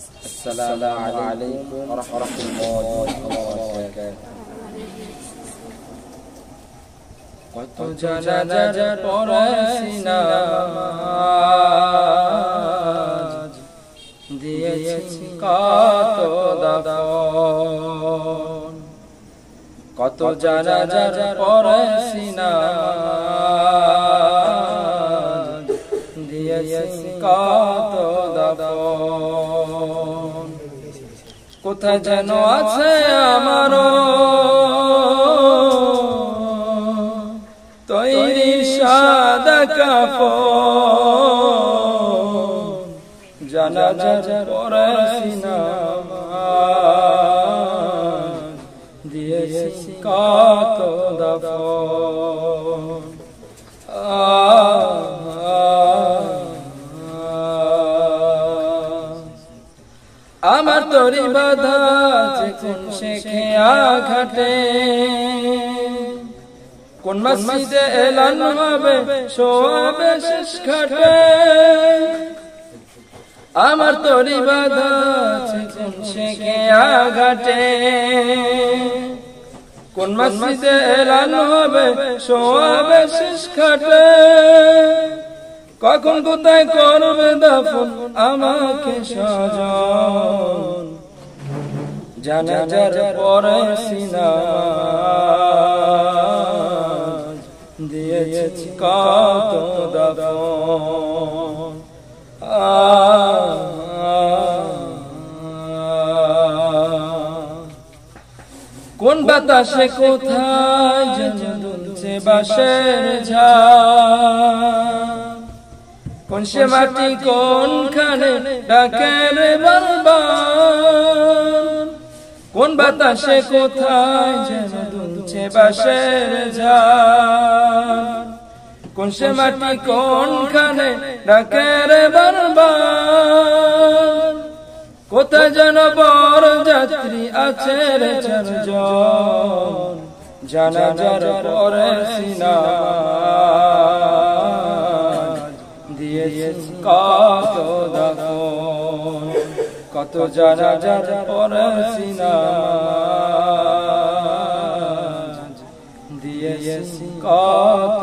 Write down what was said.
আসসালামু আলাইকুম ওয়া রাহমাতুল্লাহি ওয়া বারাকাতুহু। কত জানাজার পড়েছি নামাজ, দিয়েছি কত দাফন। কত জানাজার পড়েছি নামাজ, দিয়েছি কত দাফন। কোথায় যেন আছে আমারও তৈরি সাদা কাফন, জানাজার পড়েছি নামাজ, দিয়েছি কত দাফন। আমার তরি বাধা কোন শেখে আঘাটে, কোন মসজিদে এলান হবে শোয়াবে শেষ খাটে। আমার তরি বাধা কোন শেখে আঘাটে, কোন মসজিদে এলান হবে শোয়াবে শেষ খাটে। কখন কোথায় করবে দাফন আমাকে স্বজন, জানাজার পড়েছি নামাজ, দিয়েছি কত দাফন। কোন বাতাসে কোথায় যেন দুলছে বাঁশের ঝাড়, কোন সে মাটি কোনখানে ডাকে রে বারবার। কোন বাতাসে কোথায় যেন দুলছে বাঁশের ঝাড়, কোন সে মাটি কোনখানে ডাকে রে বারবার। কোথায় যেন বর যাত্রী আছে রে চারজন, জানাজার পড়েছি নামাজ, দিয়েছি কত দাফন। কত জানাজার পড়েছি নামাজ, দিয়েছি কত